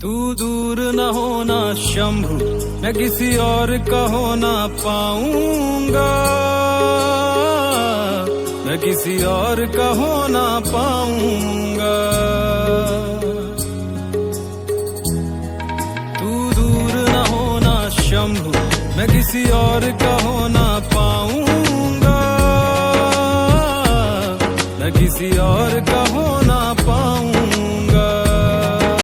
तू दूर न होना शंभु, मैं किसी और का हो ना पाऊंगा, मैं किसी और का हो ना पाऊंगा। तू दूर न होना शंभु, मैं किसी और का हो ना पाऊंगा, मैं किसी और